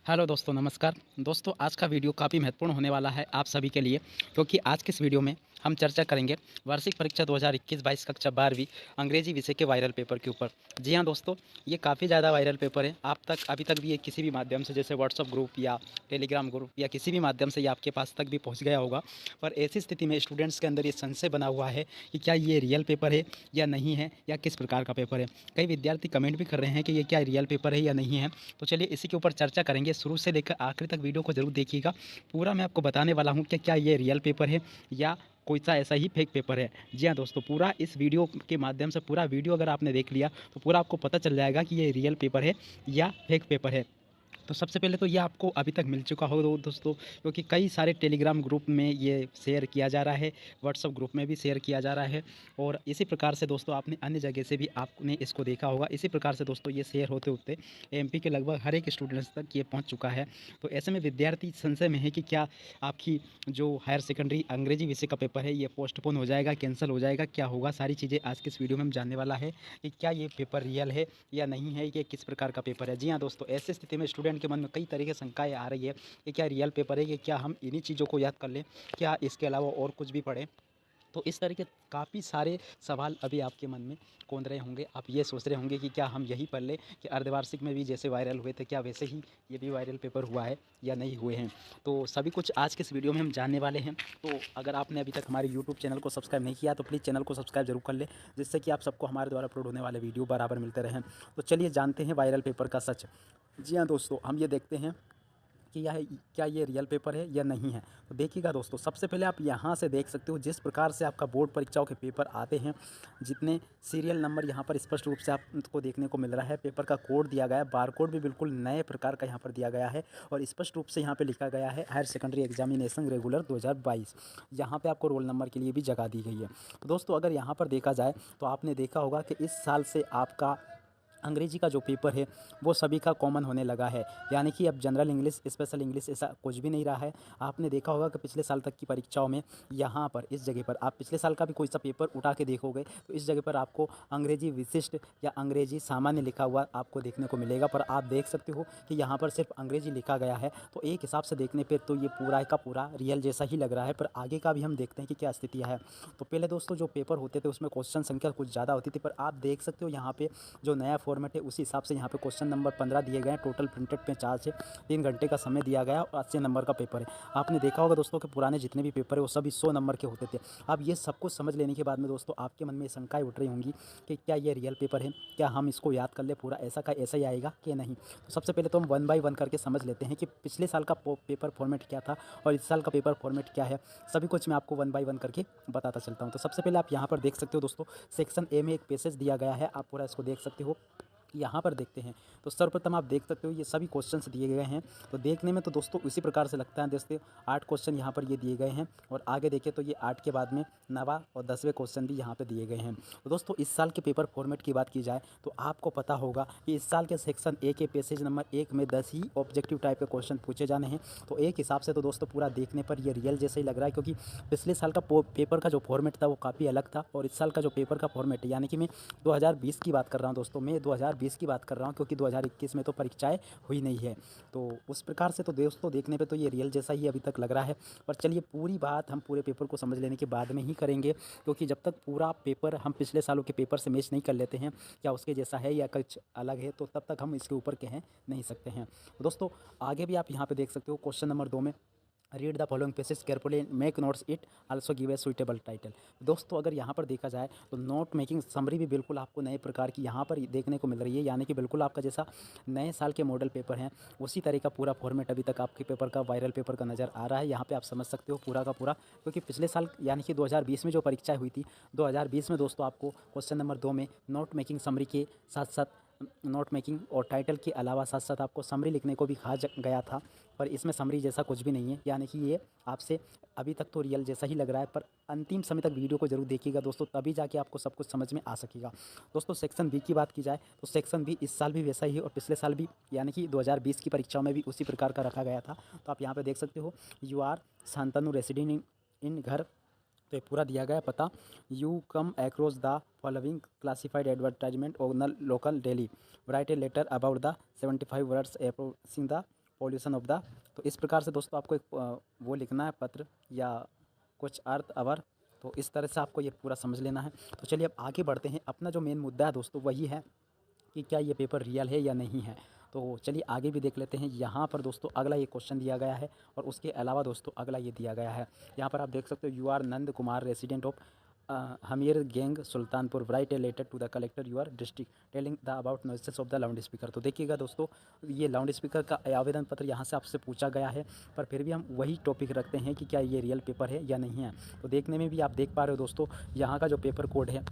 Hello दोस्तों, नमस्कार। दोस्तों, आज का वीडियो काफ़ी महत्वपूर्ण होने वाला है आप सभी के लिए, क्योंकि आज के इस वीडियो में हम चर्चा करेंगे वार्षिक परीक्षा 2021-22 कक्षा 12वीं अंग्रेजी विषय के वायरल पेपर के ऊपर। जी हाँ दोस्तों, ये काफ़ी ज़्यादा वायरल पेपर है। आप तक अभी तक भी ये किसी भी माध्यम से, जैसे व्हाट्सएप ग्रुप या टेलीग्राम ग्रुप या किसी भी माध्यम से ये आपके पास तक भी पहुँच गया होगा। पर ऐसी स्थिति में स्टूडेंट्स के अंदर ये संशय बना हुआ है कि क्या ये रियल पेपर है या नहीं है, या किस प्रकार का पेपर है। कई विद्यार्थी कमेंट भी कर रहे हैं कि ये क्या रियल पेपर है या नहीं है। तो चलिए इसी के ऊपर चर्चा करेंगे। शुरू से लेकर आखिर तक वीडियो को ज़रूर देखिएगा। पूरा मैं आपको बताने वाला हूँ कि क्या ये रियल पेपर है या कोई सा ऐसा ही फेक पेपर है। जी हाँ दोस्तों, पूरा इस वीडियो के माध्यम से पूरा वीडियो अगर आपने देख लिया तो पूरा आपको पता चल जाएगा कि ये रियल पेपर है या फेक पेपर है। तो सबसे पहले तो ये आपको अभी तक मिल चुका हो दोस्तों, क्योंकि कई सारे टेलीग्राम ग्रुप में ये शेयर किया जा रहा है, व्हाट्सएप ग्रुप में भी शेयर किया जा रहा है, और इसी प्रकार से दोस्तों आपने अन्य जगह से भी आपने इसको देखा होगा। इसी प्रकार से दोस्तों ये शेयर होते होते एमपी के लगभग हर एक स्टूडेंट्स तक ये पहुंच चुका है। तो ऐसे में विद्यार्थी संशय में है कि क्या आपकी जो हायर सेकेंडरी अंग्रेजी विषय का पेपर है ये पोस्टपोन हो जाएगा, कैंसिल हो जाएगा, क्या होगा। सारी चीज़ें आज के इस वीडियो में हम जानने वाला है कि क्या ये पेपर रियल है या नहीं है, ये किस प्रकार का पेपर है। जी हाँ दोस्तों, ऐसी स्थिति में स्टूडेंट के मन में कई तरह की शंकाएँ आ रही है कि क्या रियल पेपर है, कि क्या हम इन्हीं चीज़ों को याद कर लें, क्या इसके अलावा और कुछ भी पढ़ें। तो इस तरह के काफ़ी सारे सवाल अभी आपके मन में कौंध रहे होंगे। आप ये सोच रहे होंगे कि क्या हम यही पढ़ लें कि अर्धवार्षिक में भी जैसे वायरल हुए थे, क्या वैसे ही ये भी वायरल पेपर हुआ है या नहीं हुए हैं। तो सभी कुछ आज के इस वीडियो में हम जानने वाले हैं। तो अगर आपने अभी तक हमारे यूट्यूब चैनल को सब्सक्राइब नहीं किया तो प्लीज़ चैनल को सब्सक्राइब जरूर कर लें, जिससे कि आप सबको हमारे द्वारा अपलोड होने वाले वीडियो बराबर मिलते रहें। तो चलिए जानते हैं वायरल पेपर का सच। जी हाँ दोस्तों, हम ये देखते हैं कि यह क्या ये रियल पेपर है या नहीं है। तो देखिएगा दोस्तों, सबसे पहले आप यहाँ से देख सकते हो जिस प्रकार से आपका बोर्ड परीक्षाओं के पेपर आते हैं, जितने सीरियल नंबर यहाँ पर स्पष्ट रूप से आपको देखने को मिल रहा है। पेपर का कोड दिया गया है, बार कोड भी बिल्कुल नए प्रकार का यहाँ पर दिया गया है, और स्पष्ट रूप से यहाँ पर लिखा गया है हायर सेकेंडरी एग्जामिनेशन रेगुलर 2022। यहाँ पर आपको रोल नंबर के लिए भी जगह दी गई है। तो दोस्तों अगर यहाँ पर देखा जाए तो आपने देखा होगा कि इस साल से आपका अंग्रेजी का जो पेपर है वो सभी का कॉमन होने लगा है, यानी कि अब जनरल इंग्लिश, स्पेशल इंग्लिश ऐसा कुछ भी नहीं रहा है। आपने देखा होगा कि पिछले साल तक की परीक्षाओं में यहाँ पर इस जगह पर आप पिछले साल का भी कोई सा पेपर उठा के देखोगे तो इस जगह पर आपको अंग्रेजी विशिष्ट या अंग्रेजी सामान्य लिखा हुआ आपको देखने को मिलेगा। पर आप देख सकते हो कि यहाँ पर सिर्फ अंग्रेजी लिखा गया है। तो एक हिसाब से देखने पर तो ये पूरा का पूरा रियल जैसा ही लग रहा है। पर आगे का भी हम देखते हैं कि क्या स्थिति है। तो पहले दोस्तों जो पेपर होते थे उसमें क्वेश्चन संख्या कुछ ज़्यादा होती थी, पर आप देख सकते हो यहाँ पे जो नया फॉर्मेट है उसी हिसाब से यहाँ पे क्वेश्चन नंबर 15 दिए गए हैं। टोटल प्रिंटेड पे 4 से 3 घंटे का समय दिया गया और 80 नंबर का पेपर है। आपने देखा होगा दोस्तों कि पुराने जितने भी पेपर है वो सभी 100 नंबर के होते थे। अब ये सब कुछ समझ लेने के बाद में दोस्तों आपके मन में शंकाएँ उठ रही होंगी कि क्या ये रियल पेपर है, क्या हम इसको याद कर ले पूरा ऐसा का ऐसा ही आएगा कि नहीं। तो सबसे पहले तो हम 1 बाय 1 करके समझ लेते हैं कि पिछले साल का पेपर फॉर्मेट क्या था और इस साल का पेपर फॉर्मेट क्या है। सभी कुछ मैं आपको 1 बाय 1 करके बताता चलता हूँ। तो सबसे पहले आप यहाँ पर देख सकते हो दोस्तों, सेक्शन ए में एक पैसेज दिया गया है, आप पूरा इसको देख सकते हो। यहाँ पर देखते हैं तो सर्वप्रथम आप देख सकते हो ये सभी क्वेश्चंस दिए गए हैं। तो देखने में तो दोस्तों इसी प्रकार से लगता है, जैसे 8 क्वेश्चन यहाँ पर ये दिए गए हैं, और आगे देखें तो ये 8 के बाद में 9वां और 10वें क्वेश्चन भी यहाँ पे दिए गए हैं। तो दोस्तों इस साल के पेपर फॉर्मेट की बात की जाए तो आपको पता होगा कि इस साल के सेक्शन ए के पेसेज नंबर 1 में 10 ही ऑब्जेक्टिव टाइप के क्वेश्चन पूछे जाने हैं। तो एक हिसाब से तो दोस्तों पूरा देखने पर ये रियल जैसा ही लग रहा है, क्योंकि पिछले साल का पेपर का जो फॉर्मेट था वो काफ़ी अलग था, और इस साल का जो पेपर का फॉर्मेट है, यानी कि मैं 2020 की बात कर रहा हूँ दोस्तों, मैं 2020 की बात कर रहा हूँ, क्योंकि 2021 में तो परीक्षाएं हुई नहीं है। तो उस प्रकार से तो दोस्तों देखने पे तो ये रियल जैसा ही अभी तक लग रहा है। पर चलिए पूरी बात हम पूरे पेपर को समझ लेने के बाद में ही करेंगे, क्योंकि जब तक पूरा पेपर हम पिछले सालों के पेपर से मैच नहीं कर लेते हैं क्या उसके जैसा है या कुछ अलग है, तो तब तक हम इसके ऊपर कह नहीं सकते हैं। तो दोस्तों आगे भी आप यहाँ पे देख सकते हो क्वेश्चन नंबर 2 में read the following passage carefully make notes it also give a suitable title. दोस्तों अगर यहाँ पर देखा जाए तो नोट मेकिंग समरी भी बिल्कुल आपको नए प्रकार की यहाँ पर देखने को मिल रही है, यानी कि बिल्कुल आपका जैसा नए साल के मॉडल पेपर हैं उसी तरह का पूरा फॉर्मेट अभी तक आपके पेपर का वायरल पेपर का नज़र आ रहा है। यहाँ पे आप समझ सकते हो पूरा का पूरा, क्योंकि पिछले साल यानी कि 2020 में जो परीक्षाएं हुई थी 2020 में दोस्तों आपको क्वेश्चन नंबर 2 में नोट मेकिंग समरी के साथ साथ नोट मेकिंग और टाइटल के अलावा साथ साथ आपको समरी लिखने को भी कहा गया था। पर इसमें समरी जैसा कुछ भी नहीं है, यानी कि ये आपसे अभी तक तो रियल जैसा ही लग रहा है। पर अंतिम समय तक वीडियो को जरूर देखिएगा दोस्तों, तभी जाके आपको सब कुछ समझ में आ सकेगा। दोस्तों सेक्शन बी की बात की जाए तो सेक्शन बी इस साल भी वैसा ही है और पिछले साल भी यानी कि 2020 की परीक्षाओं में भी उसी प्रकार का रखा गया था। तो आप यहाँ पर देख सकते हो you are Shantanu resident in घर, तो ये पूरा दिया गया पता। You come across the following classified advertisement on a local daily, write a letter about the 75 words approaching the pollution of the. तो इस प्रकार से दोस्तों आपको एक वो लिखना है पत्र या कुछ अर्थ अवर। तो इस तरह से आपको ये पूरा समझ लेना है। तो चलिए अब आगे बढ़ते हैं। अपना जो मेन मुद्दा है दोस्तों वही है कि क्या ये पेपर रियल है या नहीं है। तो चलिए आगे भी देख लेते हैं। यहाँ पर दोस्तों अगला ये क्वेश्चन दिया गया है और उसके अलावा दोस्तों अगला ये दिया गया है। यहाँ पर आप देख सकते हो, you are Nand Kumar resident of Hamirganj Sultanpur, write a letter to the collector your district telling the about noises of the loud speaker. तो देखिएगा दोस्तों, ये लाउड स्पीकर का आवेदन पत्र यहाँ से आपसे पूछा गया है, पर फिर भी हम वही टॉपिक रखते हैं कि क्या ये रियल पेपर है या नहीं है। तो देखने में भी आप देख पा रहे हो दोस्तों, यहाँ का जो पेपर कोड है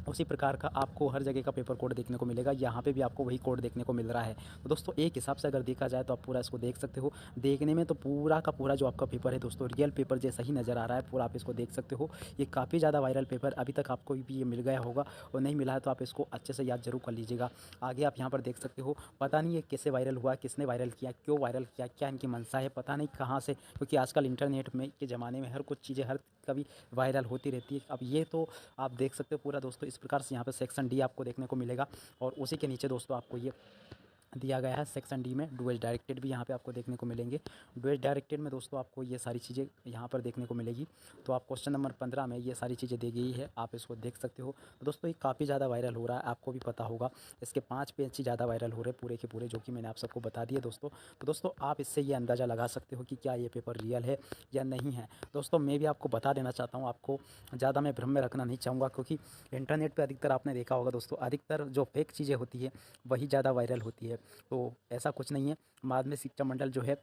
उसी प्रकार का आपको हर जगह का पेपर कोड देखने को मिलेगा। यहाँ पे भी आपको वही कोड देखने को मिल रहा है। तो दोस्तों एक हिसाब से अगर देखा जाए तो आप पूरा इसको देख सकते हो। देखने में तो पूरा का पूरा जो आपका पेपर है दोस्तों रियल पेपर जैसा ही नज़र आ रहा है। पूरा आप इसको देख सकते हो। ये काफ़ी ज़्यादा वायरल पेपर, अभी तक आपको भी ये मिल गया होगा और नहीं मिला है तो आप इसको अच्छे से याद जरूर कर लीजिएगा। आगे आप यहाँ पर देख सकते हो, पता नहीं ये कैसे वायरल हुआ, किसने वायरल किया, क्यों वायरल किया, क्या इनकी मंशा है, पता नहीं कहाँ से, क्योंकि आजकल इंटरनेट में के ज़माने में हर कुछ चीज़ें हर कभी वायरल होती रहती है। अब ये तो आप देख सकते हो पूरा दोस्तों इस प्रकार से यहाँ पे सेक्शन डी आपको देखने को मिलेगा और उसी के नीचे दोस्तों आपको ये दिया गया है सेक्शन डी में डुएल डायरेक्टेड भी यहाँ पे आपको देखने को मिलेंगे। डुएल डायरेक्टेड में दोस्तों आपको ये सारी चीज़ें यहाँ पर देखने को मिलेगी। तो आप क्वेश्चन नंबर 15 में ये सारी चीज़ें दी गई है, आप इसको देख सकते हो। तो दोस्तों ये काफ़ी ज़्यादा वायरल हो रहा है, आपको भी पता होगा। इसके 5 पेज ही ज़्यादा वायरल हो रहे हैं पूरे के पूरे, जो कि मैंने आप सबको बता दिए दोस्तों। तो दोस्तों आप इससे ये अंदाज़ा लगा सकते हो कि क्या ये पेपर रियल है या नहीं है। दोस्तों मैं भी आपको बता देना चाहता हूँ, आपको ज़्यादा मैं भ्रम में रखना नहीं चाहूँगा, क्योंकि इंटरनेट पर अधिकतर आपने देखा होगा दोस्तों, अधिकतर जो फेक चीज़ें होती है वही ज़्यादा वायरल होती है। तो ऐसा कुछ नहीं है। माध्यमिक शिक्षा मंडल जो है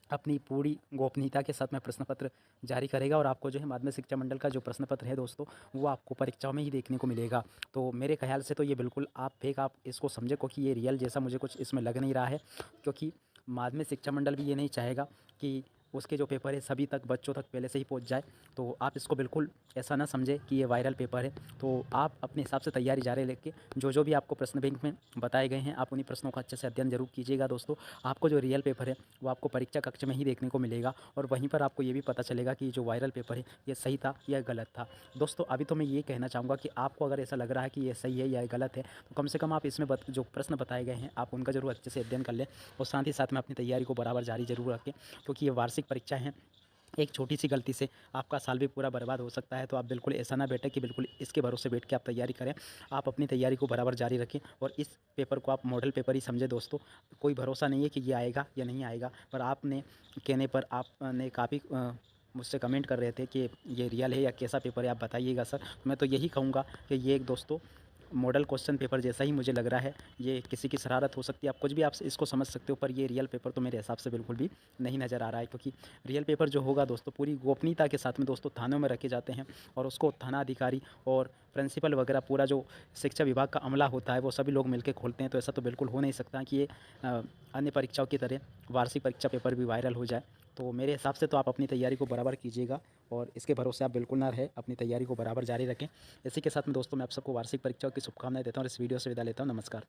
अपनी पूरी गोपनीयता के साथ में प्रश्न पत्र जारी करेगा और आपको जो है माध्यमिक शिक्षा मंडल का जो प्रश्न पत्र है दोस्तों वो आपको परीक्षाओं में ही देखने को मिलेगा। तो मेरे ख्याल से तो ये बिल्कुल आप फेक आप इसको समझे, क्योंकि ये रियल जैसा मुझे कुछ इसमें लग नहीं रहा है। क्योंकि माध्यमिक शिक्षा मंडल भी ये नहीं चाहेगा कि उसके जो पेपर है सभी तक बच्चों तक पहले से ही पहुंच जाए। तो आप इसको बिल्कुल ऐसा ना समझे कि ये वायरल पेपर है। तो आप अपने हिसाब से तैयारी जारी लेके जो भी आपको प्रश्न बैंक में बताए गए हैं आप उन्हीं प्रश्नों का अच्छे से अध्ययन जरूर कीजिएगा दोस्तों। आपको जो रियल पेपर है वो आपको परीक्षा कक्ष में ही देखने को मिलेगा और वहीं पर आपको ये भी पता चलेगा कि जो वायरल पेपर है ये सही था या गलत था। दोस्तों अभी तो मैं ये कहना चाहूँगा कि आपको अगर ऐसा लग रहा है कि ये सही है या गलत है तो कम से कम आप इसमें जो प्रश्न बताए गए हैं आप उनका जरूर अच्छे से अध्ययन कर लें और साथ ही साथ में अपनी तैयारी को बराबर जारी जरूर रखें, क्योंकि ये वार्षिक परीक्षा है। एक छोटी सी गलती से आपका साल भी पूरा बर्बाद हो सकता है। तो आप बिल्कुल ऐसा ना बैठे कि बिल्कुल इसके भरोसे बैठ के आप तैयारी करें। आप अपनी तैयारी को बराबर जारी रखें और इस पेपर को आप मॉडल पेपर ही समझें दोस्तों। कोई भरोसा नहीं है कि ये आएगा या नहीं आएगा, पर आपने कहने पर आपने काफ़ी मुझसे कमेंट कर रहे थे कि ये रियल है या कैसा पेपर है, आप बताइएगा सर। मैं तो यही कहूँगा कि ये एक दोस्तों मॉडल क्वेश्चन पेपर जैसा ही मुझे लग रहा है। ये किसी की शरारत हो सकती है, आप कुछ भी आप इसको समझ सकते हो, पर ये रियल पेपर तो मेरे हिसाब से बिल्कुल भी नहीं नज़र आ रहा है। क्योंकि रियल पेपर जो होगा दोस्तों पूरी गोपनीयता के साथ में दोस्तों थानों में रखे जाते हैं और उसको थाना अधिकारी और प्रिंसिपल वगैरह पूरा जो शिक्षा विभाग का अमला होता है वो सभी लोग मिलकर खोलते हैं। तो ऐसा तो बिल्कुल हो नहीं सकता कि ये अन्य परीक्षाओं की तरह वार्षिक परीक्षा पेपर भी वायरल हो जाए। तो मेरे हिसाब से तो आप अपनी तैयारी को बराबर कीजिएगा और इसके भरोसे आप बिल्कुल ना रहे, अपनी तैयारी को बराबर जारी रखें। इसी के साथ में दोस्तों मैं आप सबको वार्षिक परीक्षाओं की शुभकामनाएं देता हूँ और इस वीडियो से विदा लेता हूँ। नमस्कार।